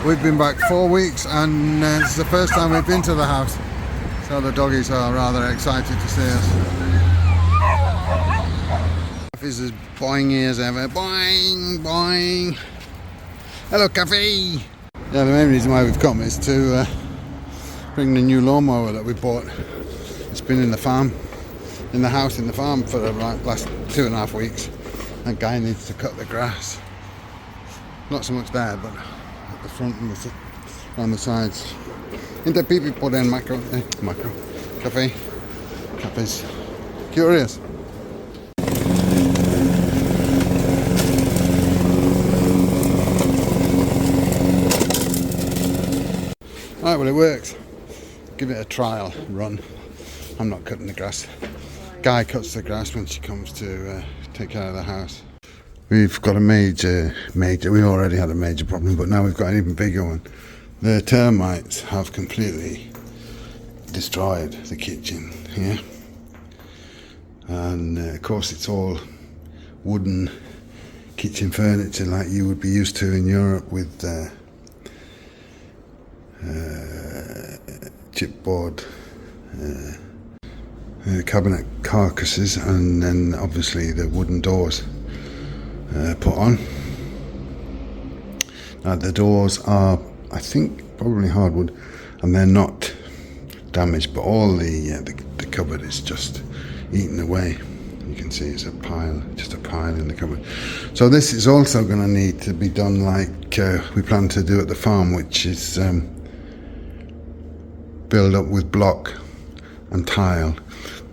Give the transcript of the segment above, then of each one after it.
We've been back 4 weeks and it's the first time we've been to the house. So the doggies are rather excited to see us. He's as boing as ever. Boing, boing. Hello, Cafe. Yeah, the main reason why we've come is to bring the new lawnmower that we bought. It's been in the farm, in the house in the farm for the last 2.5 weeks. That guy needs to cut the grass. Not so much there, but at the front and on the sides. Inte pipi på den macro, Cafe. Cafes. Curious. Right, well it works. Give it a trial run. I'm not cutting the grass. Guy cuts the grass when she comes to take care of the house. We've got a major, we already had a major problem, but now we've got an even bigger one. The termites have completely destroyed the kitchen here. And of course it's all wooden kitchen furniture like you would be used to in Europe with chipboard cabinet carcasses, and then obviously the wooden doors put on. Now the doors are, I think, probably hardwood, and they're not damaged, but all the cupboard is just eaten away. You can see it's a pile, just a pile in the cupboard. So this is also going to need to be done like we plan to do at the farm, which is build up with block and tile.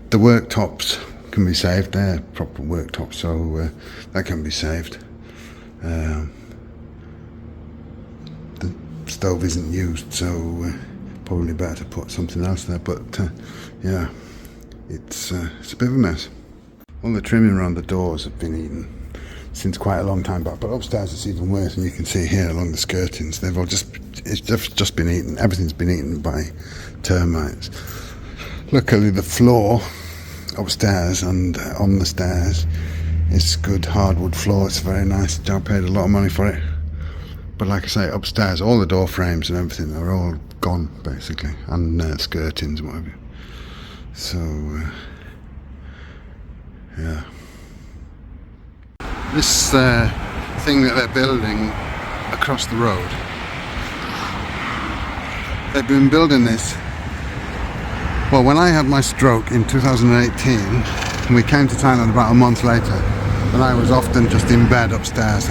The worktops can be saved, they're proper worktops, so that can be saved. The stove isn't used, so probably better to put something else there, but yeah, it's a bit of a mess. All the trimming around the doors have been eaten since quite a long time back, but upstairs it's even worse, and you can see here along the skirtings, it's just been eaten. Everything's been eaten by termites. Luckily the floor upstairs and on the stairs is good hardwood floor. It's a very nice job, paid a lot of money for it. But like I say, upstairs all the door frames and everything are all gone basically, and skirtings and whatever. So yeah, this thing that they're building across the road, they've been building this. Well, when I had my stroke in 2018, and we came to Thailand about a month later, and I was often just in bed upstairs.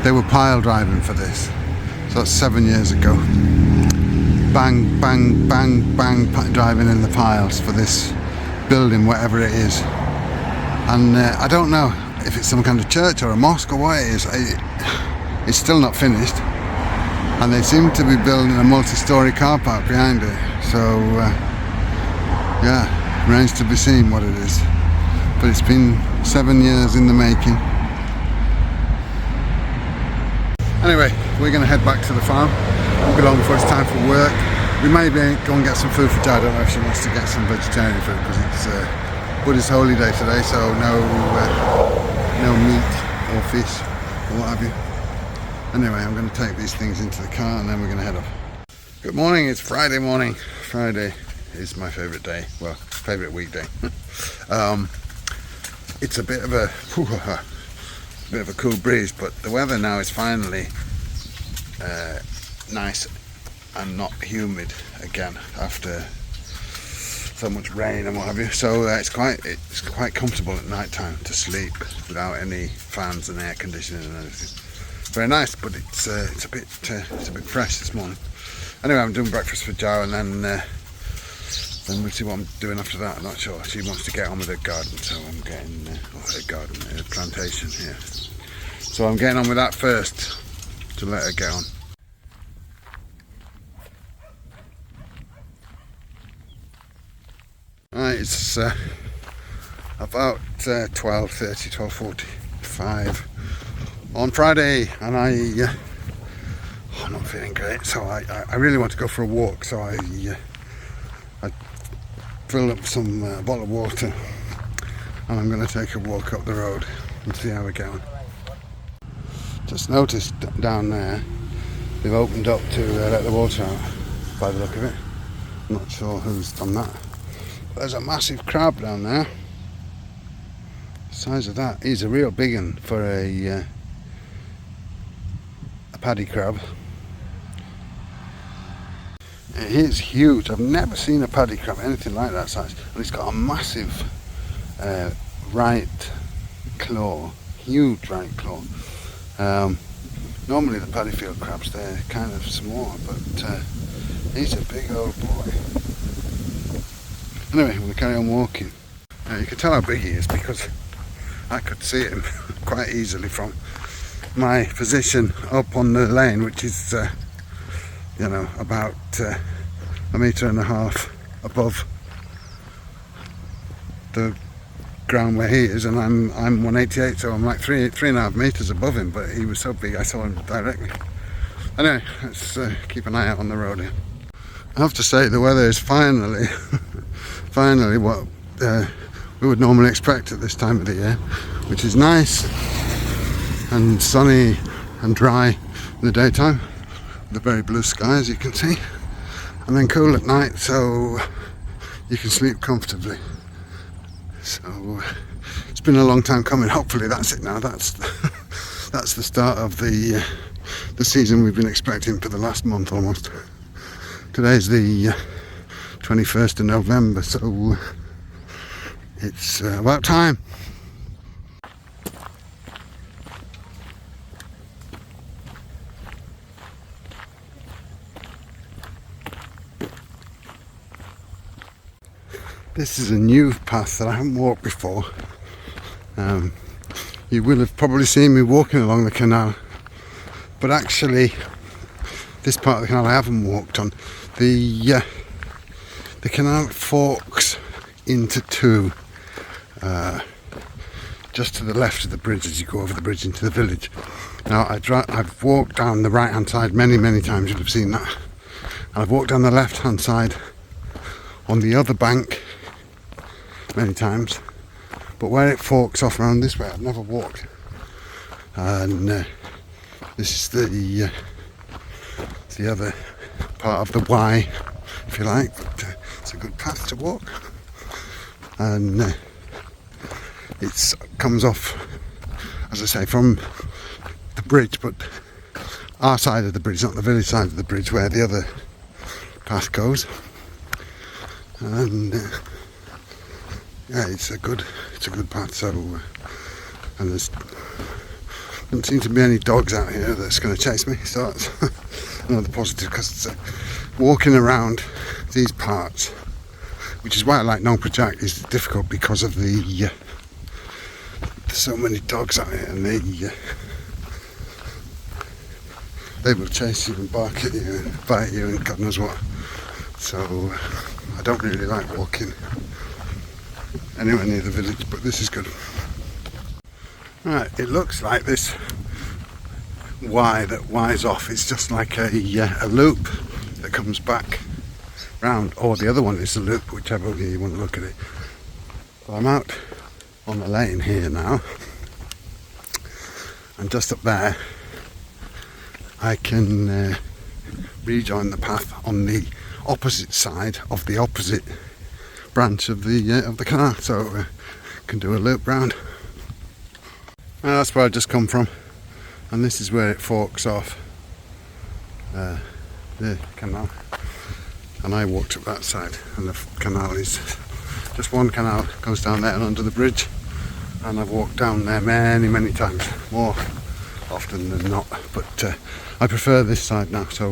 They were pile driving for this, so that's 7 years ago. Bang, bang, bang, bang, driving in the piles for this building, whatever it is. And I don't know if it's some kind of church or a mosque or what it is. It's still not finished, and they seem to be building a multi-storey car park behind it. So yeah, remains to be seen what it is. But it's been 7 years in the making. Anyway, we're going to head back to the farm. Won't be long before it's time for work. We may go and get some food for Jo. I don't know if she wants to get some vegetarian food, because it's Buddhist holy day today, so no meat or fish or what have you. Anyway, I'm going to take these things into the car and then we're going to head off. Good morning, it's Friday morning. Friday is my favourite day, well, favourite weekday. It's a bit of a cool breeze, but the weather now is finally nice and not humid again after so much rain and what have you. So it's quite comfortable at night time to sleep without any fans and air conditioning and everything. Very nice, but it's a bit fresh this morning. Anyway, I'm doing breakfast for Jo, and then we'll see what I'm doing after that. I'm not sure. She wants to get on with her garden, so I'm getting her plantation here. So I'm getting on with that first to let her get on. Right, it's about 12:30, 12:45 on Friday, and I'm not feeling great, so I really want to go for a walk. So I filled up some bottle of water, and I'm going to take a walk up the road and see how we're going. Just noticed down there they've opened up to let the water out, by the look of it. I'm not sure who's done that. But there's a massive crab down there. The size of that. He's a real big one for a paddy crab. It is huge. I've never seen a paddy crab anything like that size. And it's got a massive right claw, huge right claw. Normally the paddy field crabs, they're kind of small, but he's a big old boy. Anyway, I'm going to carry on walking. You can tell how big he is because I could see him quite easily from my position up on the lane, which is you know, about 1.5 meters above the ground where he is, and I'm 188, so I'm like 3.5 meters above him. But he was so big I saw him directly. Anyway, let's keep an eye out on the road here. I have to say the weather is finally what we would normally expect at this time of the year, which is nice and sunny and dry in the daytime, the very blue sky as you can see, and then cool at night so you can sleep comfortably. So it's been a long time coming. Hopefully that's it now. That's the start of the season we've been expecting for the last month almost. Today's the 21st of November, so it's about time. This is a new path that I haven't walked before. You will have probably seen me walking along the canal, but actually this part of the canal I haven't walked on. The canal forks into two, just to the left of the bridge as you go over the bridge into the village. Now I've walked down the right hand side many times, you'll have seen that, and I've walked down the left hand side on the other bank many times, but where it forks off around this way I've never walked, and this is the other part of the Y, if you like, but it's a good path to walk, and it comes off, as I say, from the bridge, but our side of the bridge, not the village side of the bridge where the other path goes, and yeah, it's a good path. So and there's doesn't seem to be any dogs out here that's going to chase me, so that's another positive, because walking around these parts, which is why I like Nongpa Jack, is difficult because of there's so many dogs out here, and they will chase you and bark at you and bite you and God knows what. So I don't really like walking anywhere near the village, but this is good. Right, it looks like this Y that Y's off, it's just like a loop that comes back round, or the other one is a loop, whichever way you want to look at it. But I'm out on the lane here now, and just up there I can rejoin the path on the opposite side of the opposite branch of the canal, so can do a loop round. Now that's where I just come from, and this is where it forks off the canal, and I walked up that side, and the canal is just one canal, goes down there and under the bridge, and I've walked down there many times, more often than not, but I prefer this side now, so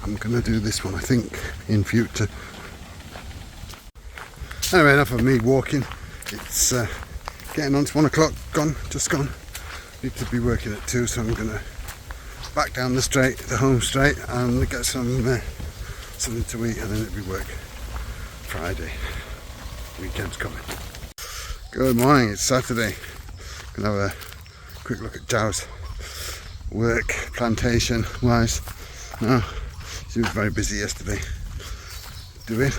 I'm going to do this one I think in future. Anyway, enough of me walking. It's getting on to 1 o'clock, just gone. Need to be working at 2, so I'm going to back down the home straight, and get something to eat, and then it'll be work Friday. Weekend's coming. Good morning, it's Saturday. Gonna have a quick look at Jow's work, plantation wise. No, she was very busy yesterday doing.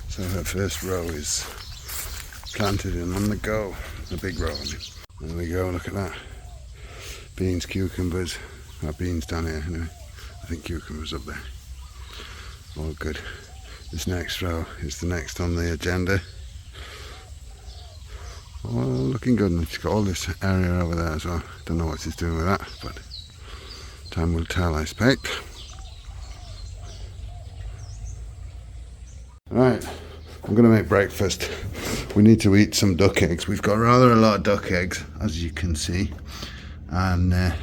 So her first row is planted and on the go. A big row. There we go, look at that. Beans, cucumbers, beans down here anyway. I think cucumbers up there. All good. This next row is the next on the agenda. Oh, looking good, and it's got all this area over there as well. Don't know what he's doing with that, but time will tell, I expect. Right, I'm going to make breakfast. We need to eat some duck eggs. We've got rather a lot of duck eggs, as you can see, and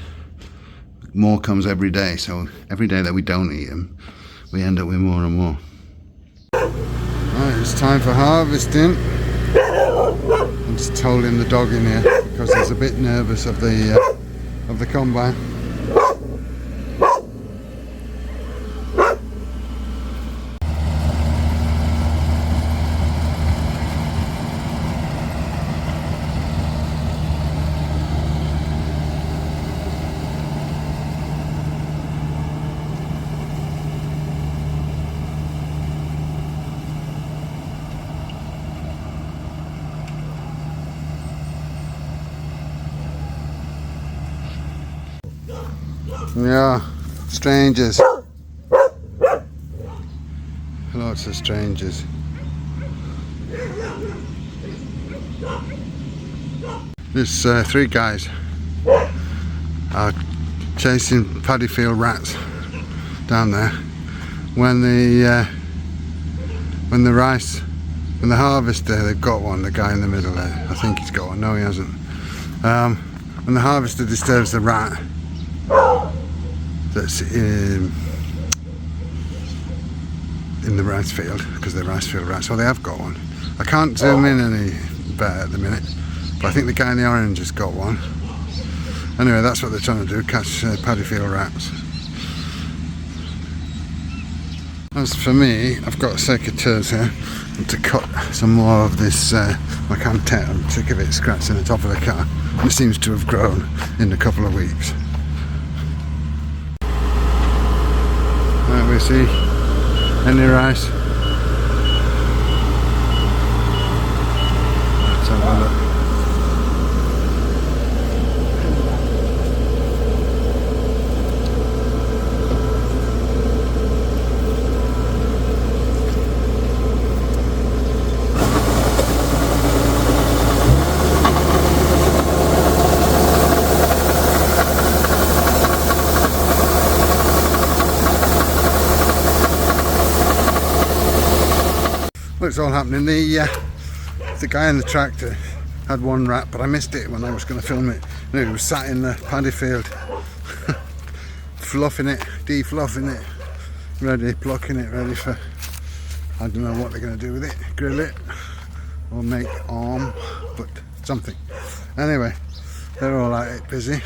more comes every day. So every day that we don't eat them, we end up with more and more. Right, it's time for harvesting. I'm just holding the dog in here because he's a bit nervous of the combine. Yeah, strangers. Lots of strangers. There's 3 guys are chasing paddy field rats down there. When the harvester, they've got one. The guy in the middle there, I think he's got one. No, he hasn't. When the harvester disturbs the rat that's in the rice field, because they're rice field rats. Well, they have got one. I can't zoom in any better at the minute, but I think the guy in the orange has got one. Anyway, that's what they're trying to do, catch paddy field rats. As for me, I've got secateurs here to cut some more of this macante. I'm sick of it scratching the top of the car, and it seems to have grown in a couple of weeks. Right, we see any rice. Let's have a look. Well, it's all happening. The guy in the tractor had one rat, but I missed it when I was going to film it. No, he was sat in the paddy field, fluffing it, de-fluffing it, ready, plucking it, ready for, I don't know what they're going to do with it, grill it, or make arm, but something. Anyway, they're all out it busy.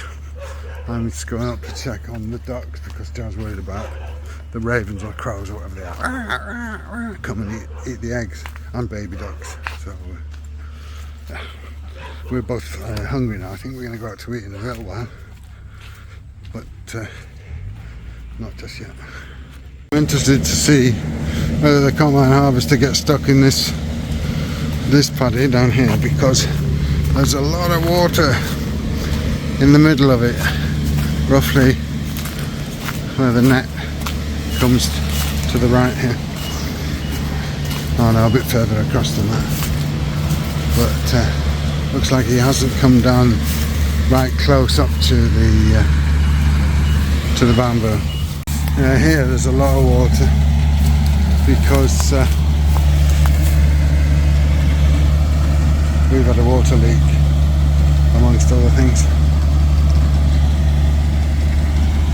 I'm just going up to check on the ducks because Joe's worried about the ravens or crows or whatever they are come and eat the eggs and baby ducks. So we're both hungry now. I think we're going to go out to eat in a little while, but not just yet. I'm interested to see whether the combine harvester gets stuck in this paddy down here, because there's a lot of water in the middle of it, roughly where the net comes to the right here. Oh no, a bit further across than that, but looks like he hasn't come down right close up to the bamboo. Here there's a lot of water because we've had a water leak, amongst other things.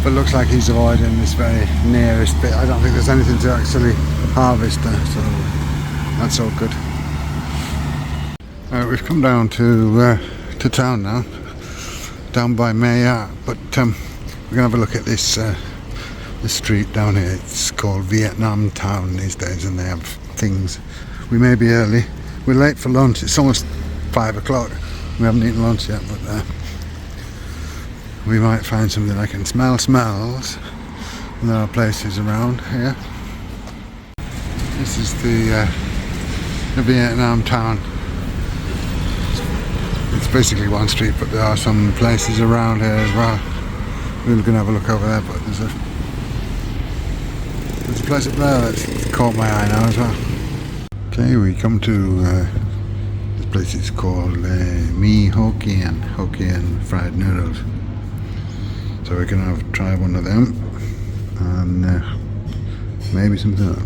But looks like he's avoiding this very nearest bit. I don't think there's anything to actually harvest there, so that's all good. We've come down to town now, down by Maya, but we're going to have a look at this street down here. It's called Vietnam Town these days, and they have things. We may be early. We're late for lunch. It's almost 5 o'clock. We haven't eaten lunch yet, but we might find something. I can smell smells, and there are places around here. This is the Vietnam Town. It's basically one street, but there are some places around here as well. We were going to have a look over there, but there's a unpleasant there that's caught my eye now as well. Okay, we come to this place. It's called Hokkien fried noodles. So we're gonna try one of them and maybe something else.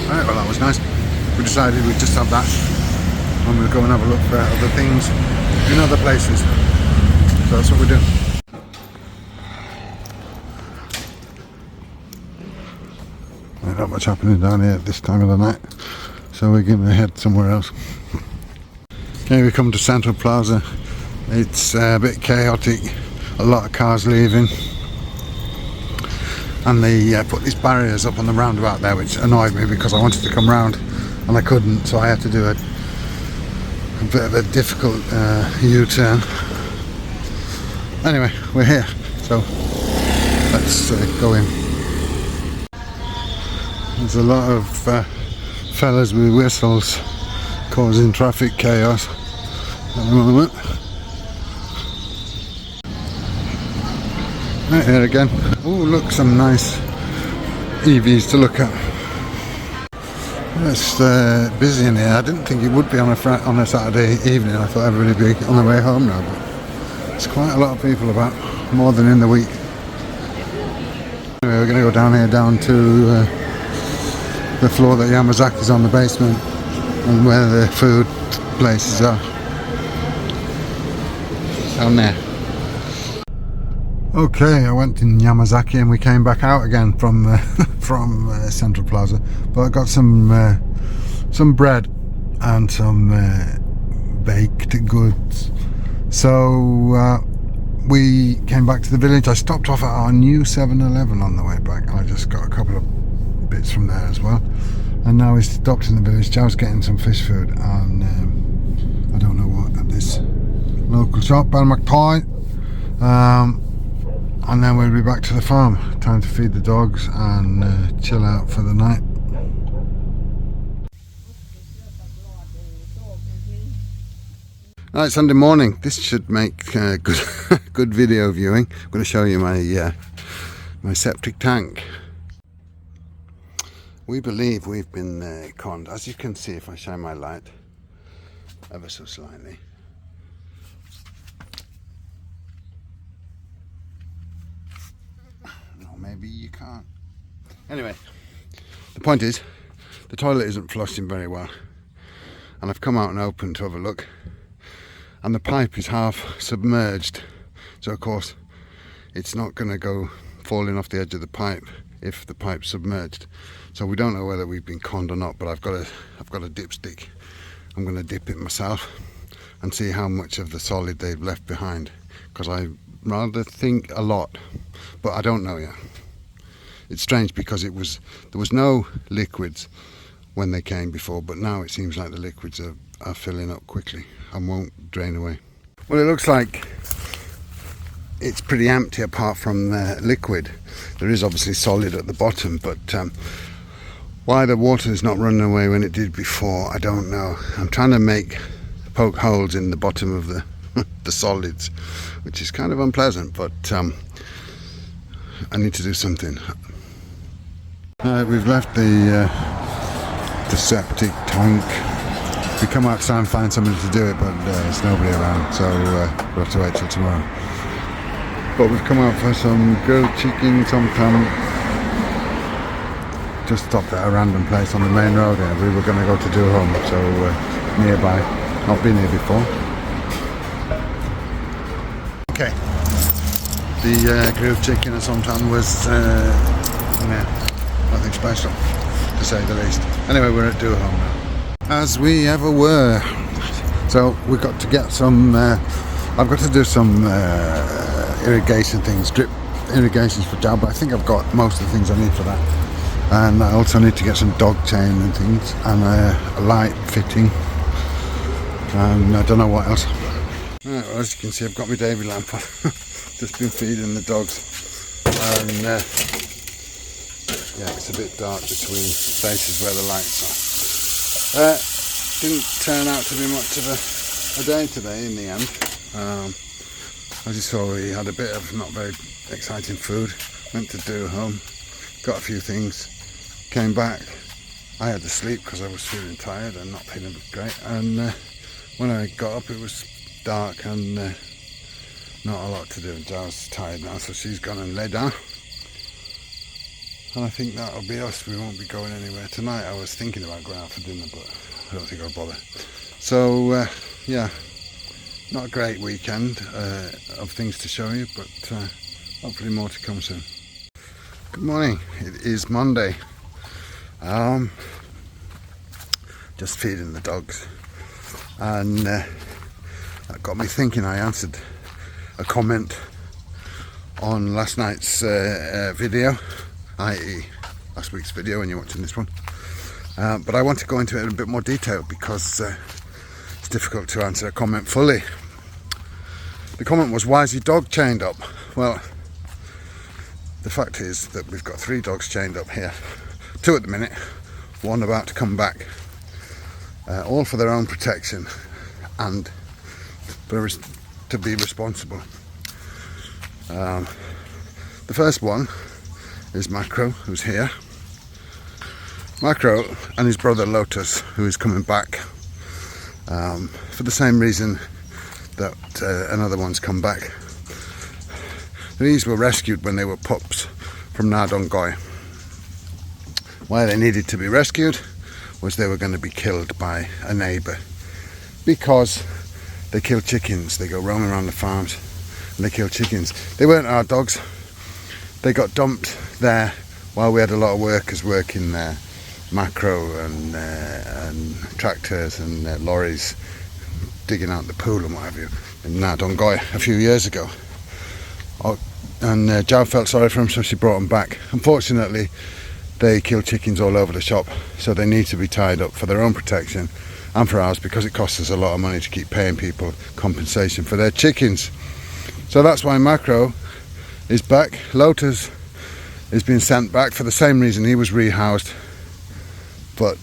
Alright, well that was nice. We decided we'd just have that and we'll go and have a look for other things in other places. So that's what we're doing. Not much happening down here at this time of the night, so we're going to head somewhere else. Okay, we come to Central Plaza. It's a bit chaotic, a lot of cars leaving, and they put these barriers up on the roundabout there, which annoyed me because I wanted to come round and I couldn't, so I had to do a bit of a difficult U-turn. Anyway, we're here, so let's go in. There's a lot of fellas with whistles causing traffic chaos at the moment. Right here again. Oh, look, some nice EVs to look at. It's busy in here. I didn't think it would be on a Saturday evening. I thought everybody would be on their way home now, but there's quite a lot of people about, more than in the week. Anyway, we're going to go down here, down to the floor that Yamazaki's on, the basement, and where the food places are. Down there. Okay, I went in Yamazaki and we came back out again from from Central Plaza, but I got some bread and some baked goods. So we came back to the village. I stopped off at our new 7-Eleven on the way back, and I just got a couple of bits from there as well. And now we stopped in the village. Jow's getting some fish food, and I don't know what, at this local shop, Balmac. And then we'll be back to the farm. Time to feed the dogs and chill out for the night. Alright, Sunday morning. This should make good video viewing. I'm going to show you my my septic tank. We believe we've been conned. As you can see, if I shine my light ever so slightly. Maybe you can't. Anyway, the point is, the toilet isn't flushing very well, and I've come out and opened to have a look, and the pipe is half submerged, so of course it's not going to go falling off the edge of the pipe if the pipe's submerged. So we don't know whether we've been conned or not, but I've got a dipstick. I'm going to dip it myself and see how much of the solid they've left behind, because I rather think a lot, but I don't know yet. It's strange because there was no liquids when they came before, but now it seems like the liquids are filling up quickly and won't drain away. Well, it looks like it's pretty empty apart from the liquid. There is obviously solid at the bottom, but why the water is not running away when it did before, I don't know. I'm trying to poke holes in the bottom of the the solids, which is kind of unpleasant, but I need to do something. We've left the septic tank. We come out to try and find somebody to do it, but there's nobody around, so we'll have to wait till tomorrow. But we've come out for some grilled chicken, tom tam. Just stopped at a random place on the main road here. We were going to go to Duhom, so nearby. Not been here before. Okay, the grilled chicken and sometimes was nothing special, to say the least. Anyway, we're at Duhom now, as we ever were. So we've got to get some, I've got to do some irrigation things, drip irrigations for Jow, but I think I've got most of the things I need for that. And I also need to get some dog chain and things, and a light fitting, and I don't know what else. Right, well, as you can see, I've got my Davy lamp on. Just been feeding the dogs, and yeah, it's a bit dark between places where the lights are. Didn't turn out to be much of a a day today in the end. As you saw, we had a bit of not very exciting food. Went to do home, got a few things, came back. I had to sleep because I was feeling tired and not feeling great. And when I got up, it was dark and not a lot to do. Giles tired now, so she's gone and lay down. And I think that'll be us. We won't be going anywhere tonight. I was thinking about going out for dinner, but I don't think I'll bother. So yeah, not a great weekend of things to show you, but hopefully more to come soon. Good morning. It is Monday. Just feeding the dogs, and that got me thinking. I answered a comment on last night's video, i.e. last week's video when you're watching this one, but I want to go into it in a bit more detail because it's difficult to answer a comment fully. The comment was, why is your dog chained up? Well, the fact is that we've got 3 dogs chained up here, 2 at the minute, 1 about to come back, all for their own protection and to be responsible. The first one is Macro, who's here. Macro and his brother Lotus, who is coming back for the same reason that another one's come back. These were rescued when they were pups from Nardongoi. Why they needed to be rescued was they were going to be killed by a neighbour because they kill chickens. They go roaming around the farms and they kill chickens. They weren't our dogs. They got dumped there while we had a lot of workers working there, macro and tractors and lorries digging out the pool and what have you in Nardongoi a few years ago. And Joe felt sorry for him, so she brought him back. Unfortunately, they kill chickens all over the shop, so they need to be tied up for their own protection and for ours, because it costs us a lot of money to keep paying people compensation for their chickens. So that's why Macro is back. Lotus is being sent back for the same reason. He was rehoused, but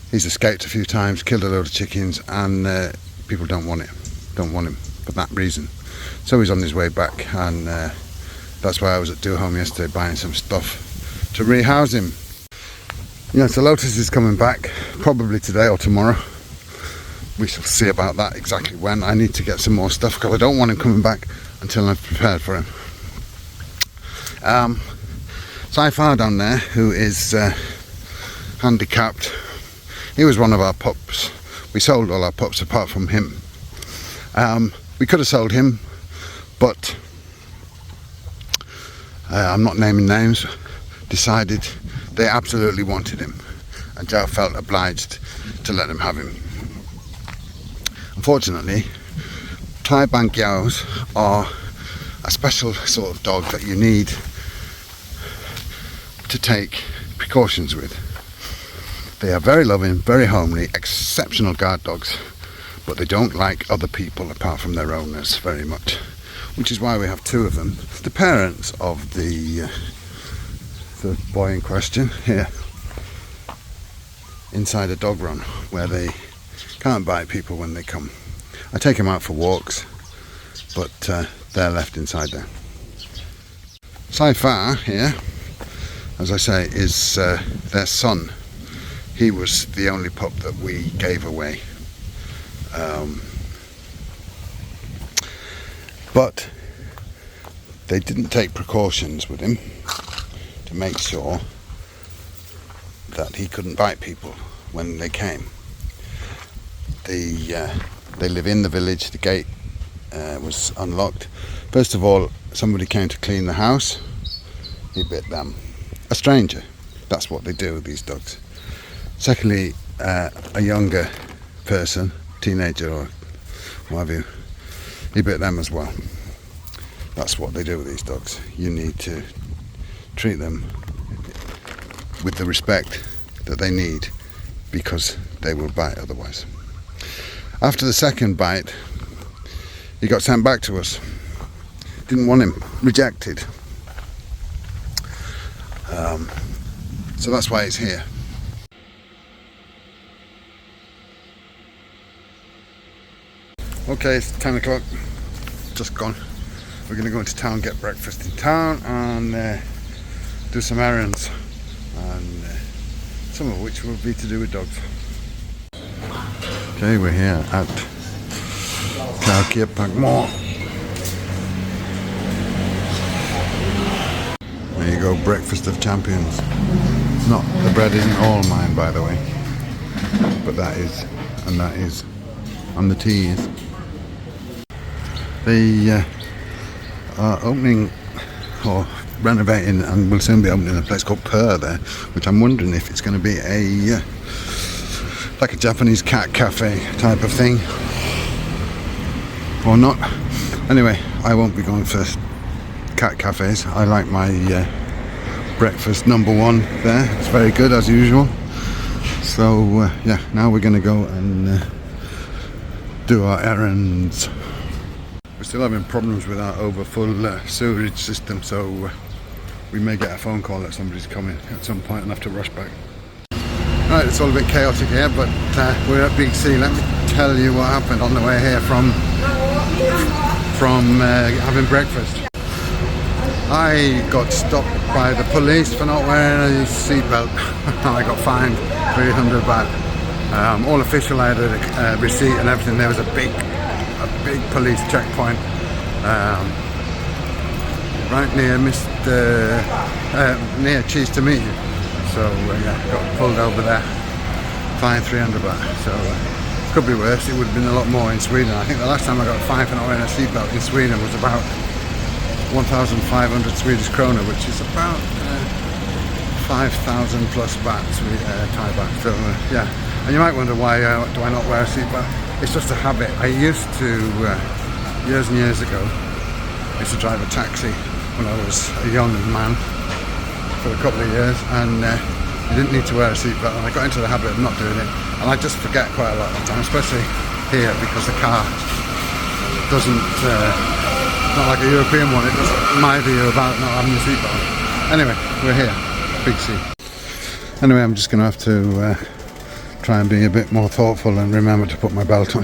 he's escaped a few times, killed a load of chickens, and people don't want him for that reason. So he's on his way back, and that's why I was at Do Home yesterday buying some stuff to rehouse him. Yeah, so Lotus is coming back probably today or tomorrow. We shall see about that exactly when. I need to get some more stuff because I don't want him coming back until I've prepared for him. Sci-Fi down there, who is handicapped, he was one of our pups. We sold all our pups apart from him. We could have sold him, but I'm not naming names, decided they absolutely wanted him, and Joe felt obliged to let them have him. Unfortunately, Thai Bang Yaos are a special sort of dog that you need to take precautions with. They are very loving, very homely, exceptional guard dogs, but they don't like other people apart from their owners very much, which is why we have 2 of them. The parents of the boy in question here, inside a dog run where they can't bite people when they come. I take them out for walks, but they're left inside there. Sci-Fi here, as I say, is their son. He was the only pup that we gave away. But they didn't take precautions with him to make sure that he couldn't bite people when they came. They live in the village. The gate was unlocked. First of all, somebody came to clean the house. He bit them. A stranger. That's what they do with these dogs. Secondly, a younger person, teenager or what have you, he bit them as well. That's what they do with these dogs. You need to treat them with the respect that they need, because they will bite otherwise. After the second bite, he got sent back to us. Didn't want him, rejected. So that's why he's here. Okay, it's 10 o'clock, just gone. We're going to go into town, get breakfast in town, and do some errands, and some of which will be to do with dogs. Okay, we're here at Expat Mall. There you go, breakfast of champions. Not, the bread isn't all mine, by the way, but that is, and that is, and the tea is. They are opening or renovating, and will soon be opening a place called Purr there, which I'm wondering if it's going to be a like a Japanese cat cafe type of thing or not. Anyway, I won't be going for cat cafes. I like my breakfast #1 there. It's very good as usual. So yeah, now we're going to go and do our errands. We're still having problems with our overfull sewerage system, so we may get a phone call that somebody's coming at some point and have to rush back. Right, it's all a bit chaotic here, but we're at Big C. Let me tell you what happened on the way here from having breakfast. I got stopped by the police for not wearing a seatbelt. I got fined 300 baht. All official, I had a receipt and everything. There was a big police checkpoint right near near Cheese to Meet You. So yeah, got pulled over there, fined 300 baht. So could be worse. It would have been a lot more in Sweden. I think the last time I got fined for not wearing a seatbelt in Sweden was about 1,500 Swedish krona, which is about 5,000 plus baht, Thai baht. So yeah, and you might wonder why do I not wear a seatbelt? It's just a habit. I used to, years and years ago, I used to drive a taxi when I was a young man for a couple of years, and you didn't need to wear a seatbelt, and I got into the habit of not doing it, and I just forget quite a lot of the time, especially here, because the car doesn't, not like a European one, it doesn't mind you about not having a seatbelt. Anyway, we're here, Big C. Anyway, I'm just going to have to try and be a bit more thoughtful and remember to put my belt on,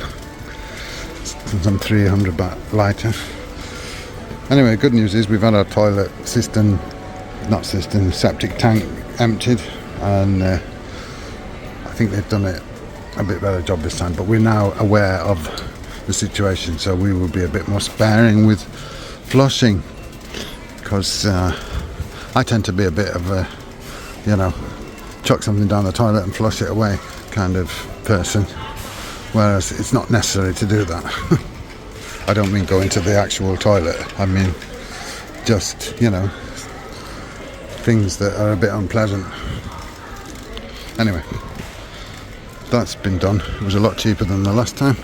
since I'm 300 baht lighter. Anyway, good news is we've had our toilet septic tank emptied, and I think they've done it a bit better job this time, but we're now aware of the situation, so we will be a bit more sparing with flushing, because I tend to be a bit of a, you know, chuck something down the toilet and flush it away kind of person, whereas it's not necessary to do that. I don't mean go into the actual toilet, I mean just, you know, things that are a bit unpleasant. Anyway, that's been done. It was a lot cheaper than the last time.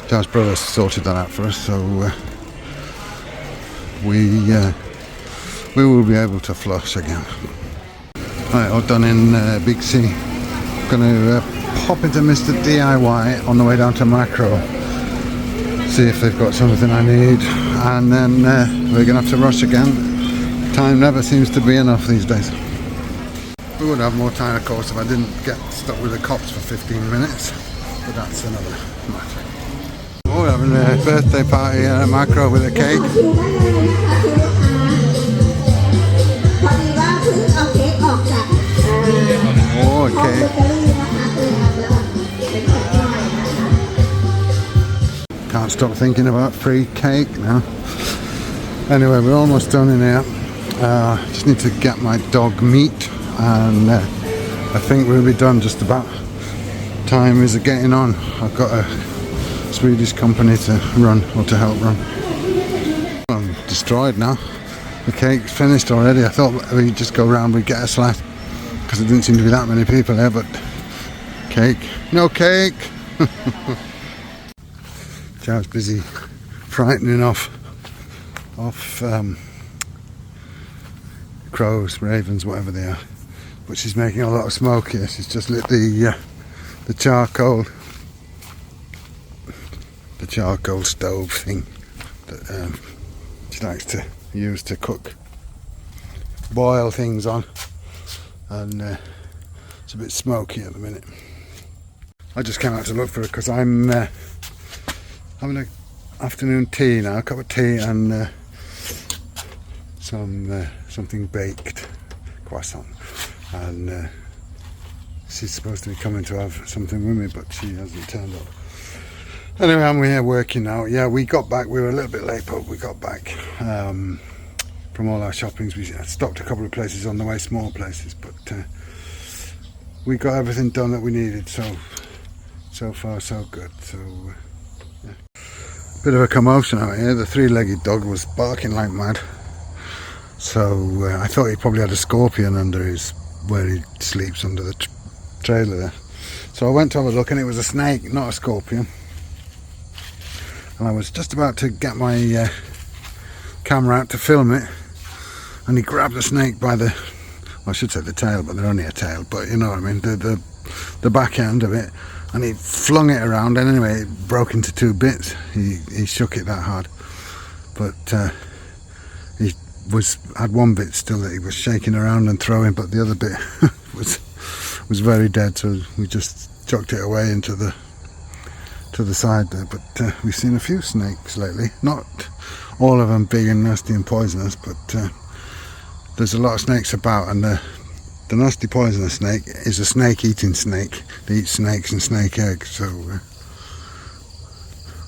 John's brother sorted that out for us, so we will be able to flush again. Right, all done in Big C. Going to pop into Mr. DIY on the way down to Macro, see if they've got something I need, and then we're going to have to rush again. Time never seems to be enough these days. We would have more time, of course, if I didn't get stuck with the cops for 15 minutes, but that's another matter. Oh, we're having a birthday party at Macro with a cake. Oh, a cake. Can't stop thinking about free cake now. Anyway, we're almost done in here. Just need to get my dog meat, and I think we'll be done just about. Time is getting on. I've got a Swedish company to run, or to help run. I'm destroyed now. The cake's finished already. I thought we'd just go round, we'd get a slice, because there didn't seem to be that many people there, but cake. No cake! Joe's busy frightening off crows, ravens, whatever they are. But she's making a lot of smoke here. She's just lit the charcoal stove thing that she likes to use to boil things on, and it's a bit smoky at the minute. I just came out to look for it because I'm having an afternoon tea now, a cup of tea and something baked, croissant, and she's supposed to be coming to have something with me, but she hasn't turned up. Anyway, I'm here working now. Yeah, we got back, we were a little bit late, but we got back from all our shoppings. We stopped a couple of places on the way, small places, but we got everything done that we needed, so far so good. So yeah. Bit of a commotion out here. The three-legged dog was barking like mad, so I thought he probably had a scorpion under his, where he sleeps under the trailer there. So I went to have a look and it was a snake, not a scorpion. And I was just about to get my camera out to film it, and he grabbed the snake by the, well, I should say the tail, but they're only a tail, but you know what I mean, the back end of it, and he flung it around, and anyway it broke into two bits. He shook it that hard, but he had one bit still that he was shaking around and throwing, but the other bit was very dead, so we just chucked it away into the side there. But we've seen a few snakes lately, not all of them big and nasty and poisonous, but there's a lot of snakes about, and the nasty poisonous snake is a snake eating snake. They eat snakes and snake eggs, so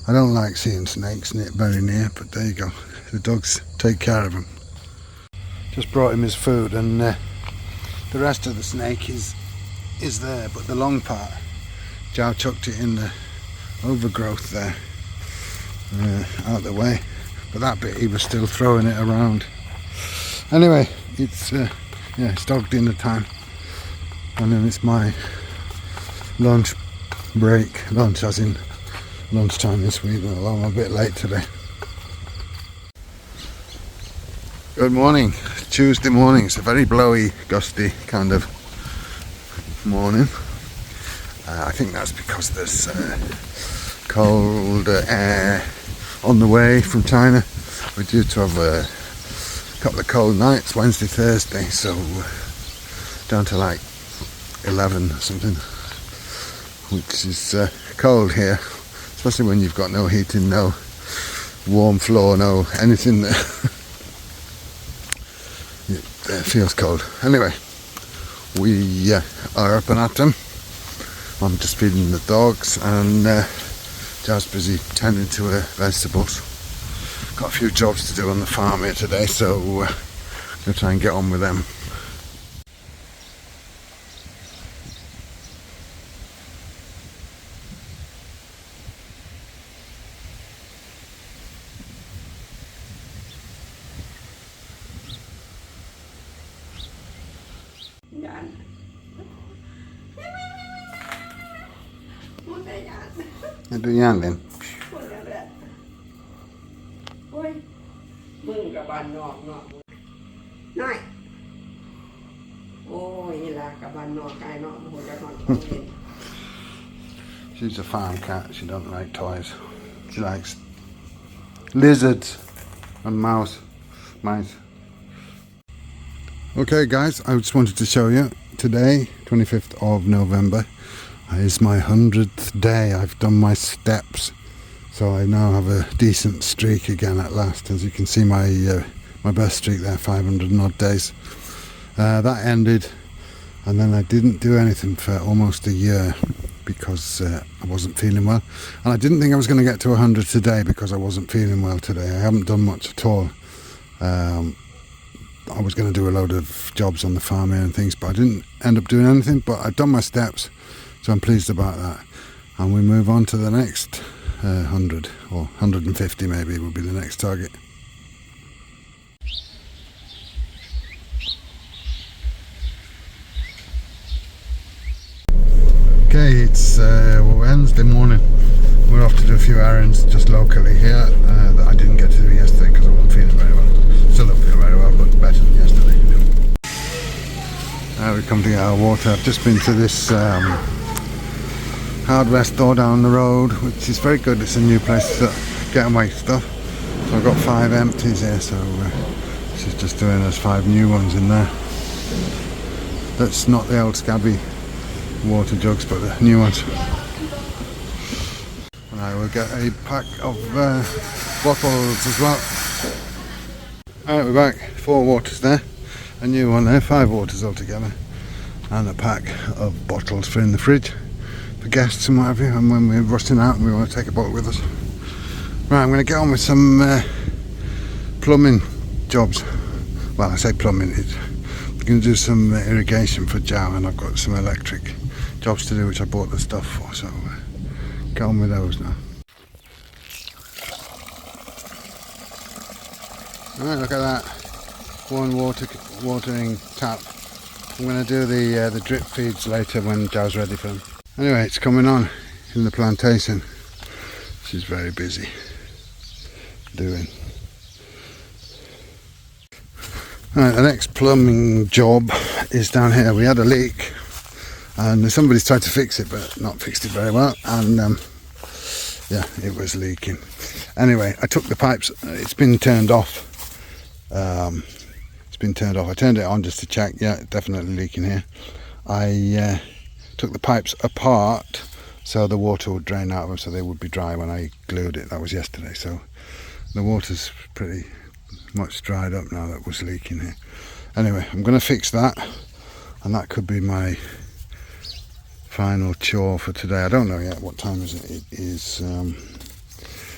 I don't like seeing snakes very near, but there you go, the dogs take care of them. Just brought him his food, and the rest of the snake is there, but the long part, Joe chucked it in the overgrowth there, out of the way, but that bit he was still throwing it around. Anyway, it's it's dog dinner time, and then it's my lunch break, lunch as in lunchtime this week. Well, I'm a bit late today. Good morning, Tuesday morning. It's a very blowy, gusty kind of morning. I think that's because there's cold air on the way from China. We're due to have a couple of cold nights, Wednesday, Thursday, so down to like 11 or something, which is cold here, especially when you've got no heating, no warm floor, no anything. It feels cold. Anyway, we are up and at them. I'm just feeding the dogs, and just busy tending to vegetables. Got a few jobs to do on the farm here today, so gonna try and get on with them. Du igen. She's a farm cat. She doesn't like toys. She likes lizards and mice. Okay guys, I just wanted to show you today, 25th of November, is my 100th day. I've done my steps, so I now have a decent streak again at last. As you can see, my best streak there, 500 and odd days. That ended, and then I didn't do anything for almost a year because I wasn't feeling well, and I didn't think I was going to get to 100 today because I wasn't feeling well today. I haven't done much at all. I was going to do a load of jobs on the farm here and things, but I didn't end up doing anything. But I've done my steps, so I'm pleased about that. And we move on to the next 100 or 150 maybe will be the next target. Okay, it's Wednesday morning. We're off to do a few errands just locally here that I didn't get to do yesterday because I wasn't feeling very well. Still don't feel very well, but better than yesterday. Now we come to get our water. I've just been to this hardware store down the road, which is very good. It's a new place to get away stuff. So I've got 5 empties here, so she's just doing us 5 new ones in there. That's not the old scabby water jugs, but the new ones. When I I will get a pack of bottles as well. Alright, we're back. 4 waters there. A new one there, 5 waters altogether. And a pack of bottles for in the fridge for guests and what have you, and when we're rusting out and we want to take a bottle with us. Right, I'm going to get on with some plumbing jobs. Well, I say plumbing, we're going to do some irrigation for Jow, and I've got some electric jobs to do which I bought the stuff for, so get on with those now. Alright, look at that. One watering tap. I'm going to do the drip feeds later when Jow's ready for them. Anyway, it's coming on in the plantation. She's very busy doing. Alright, the next plumbing job is down here. We had a leak and somebody's tried to fix it but not fixed it very well, and yeah, it was leaking. Anyway, I took the pipes, it's been turned off. I turned it on just to check. Yeah, it's definitely leaking here. I took the pipes apart so the water would drain out of them, so they would be dry when I glued it. That was yesterday, so the water's pretty much dried up now that was leaking here. Anyway, I'm going to fix that, and that could be my final chore for today. I don't know yet. What time is it? It is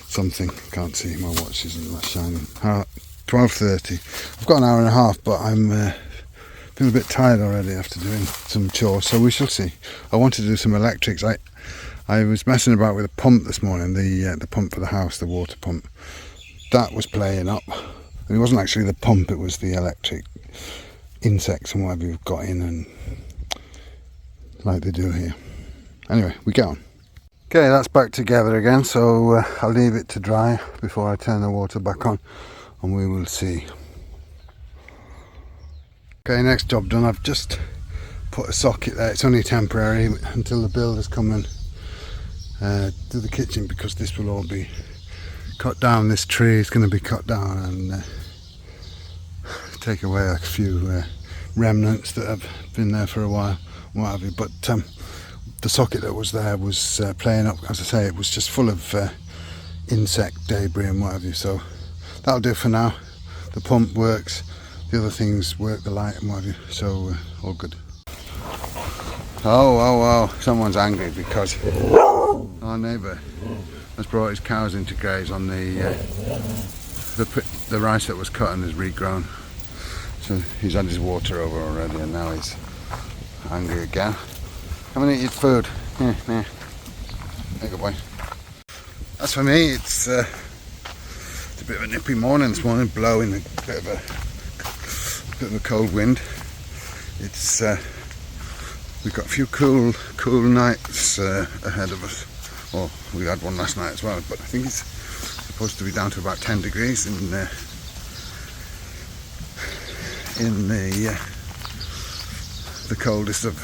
something. Can't see, my watch isn't that shining. 12:30. I've got an hour and a half, but I'm feeling a bit tired already after doing some chores, so we shall see. I wanted to do some electrics. I was messing about with a pump this morning, the pump for the house, the water pump. That was playing up. It wasn't actually the pump, it was the electric insects and whatever you've got in, and like they do here. Anyway, we get on. Okay, that's back together again, so I'll leave it to dry before I turn the water back on, and we will see. Okay, next job done. I've just put a socket there. It's only temporary until the builders come and do the kitchen, because this will all be cut down. This tree is going to be cut down and take away a few remnants that have been there for a while, what have you. But the socket that was there was playing up. As I say, it was just full of insect debris and what have you, so that'll do for now. The pump works, the other things work, the light and what have you, so all good. Oh, someone's angry because our neighbour has brought his cows into graze on the rice that was cut and has regrown. So he's had his water over already, and now he's angry again. Come and eat your food. Here. There you go, boy. As for me, it's a bit of a nippy morning this morning, blowing a bit of a cold wind. It's we've got a few cool nights ahead of us. Well, we had one last night as well, but I think it's supposed to be down to about 10 degrees in the coldest of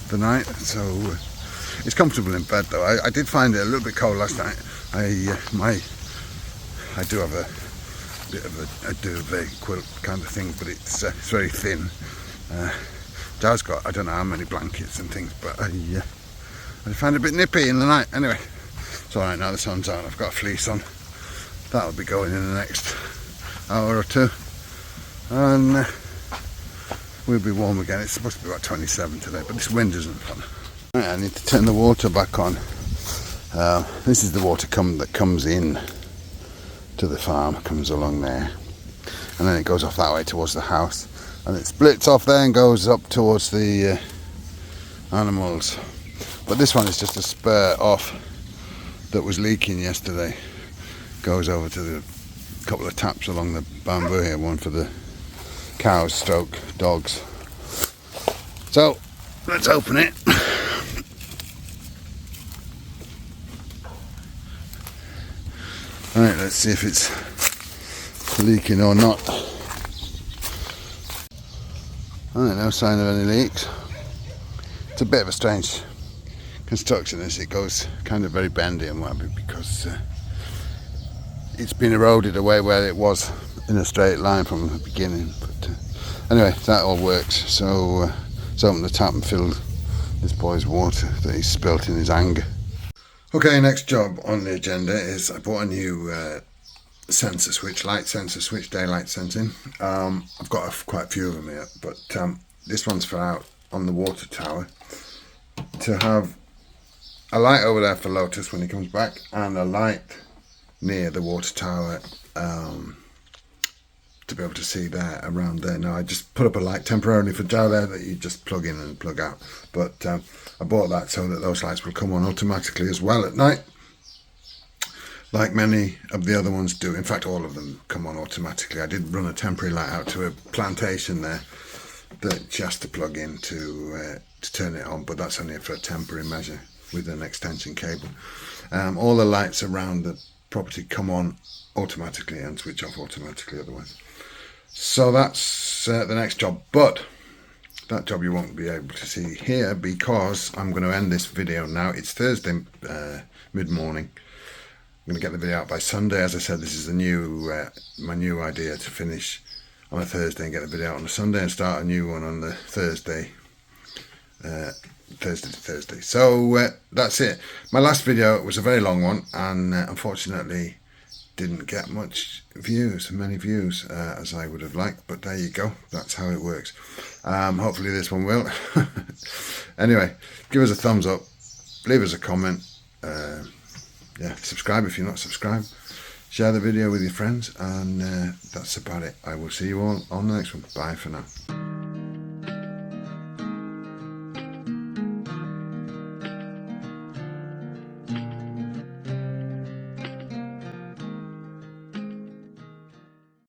the night. So it's comfortable in bed though. I did find it a little bit cold last night. I do have a bit of a duvet quilt kind of thing, but it's very thin. Jow's got I don't know how many blankets and things, but I found it a bit nippy in the night. Anyway, it's alright now, the sun's out. I've got a fleece on. That'll be going in the next hour or two, and we'll be warm again. It's supposed to be about 27 today, but this wind isn't fun. Right, I need to turn the water back on. This is the water that comes in to the farm, comes along there, and then it goes off that way towards the house, and it splits off there and goes up towards the animals. But this one is just a spur off that was leaking yesterday. Goes over to the couple of taps along the bamboo here, one for the cows stroke dogs. So let's open it. Alright, let's see if it's leaking or not. Alright, no sign of any leaks. It's a bit of a strange construction, as it goes kind of very bendy and whatever, because it's been eroded away where it was in a straight line from the beginning. But anyway, that all works. So let's open the tap and fill this boy's water that he spilt in his anger. Okay, next job on the agenda is I bought a new sensor switch, light sensor switch, daylight sensing. I've got quite a few of them here, but this one's for out on the water tower to have a light over there for Lotus when he comes back, and a light near the water tower to be able to see there, around there. Now I just put up a light temporarily for Joe there that you just plug in and plug out, but I bought that so that those lights will come on automatically as well at night, like many of the other ones do. In fact, all of them come on automatically. I did run a temporary light out to a plantation there that she has to plug in to turn it on, but that's only for a temporary measure with an extension cable. All the lights around the property come on automatically and switch off automatically otherwise. So that's the next job, but that job you won't be able to see here because I'm going to end this video now. It's Thursday mid-morning. I'm going to get the video out by Sunday. As I said, this is my new idea, to finish on a Thursday and get the video out on a Sunday and start a new one on the Thursday to Thursday. So that's it. My last video was a very long one, and unfortunately didn't get many views as I would have liked, but there you go, that's how it works. Hopefully this one will. Anyway, give us a thumbs up, leave us a comment, subscribe if you're not subscribed, share the video with your friends, and that's about it. I will see you all on the next one. Bye for now.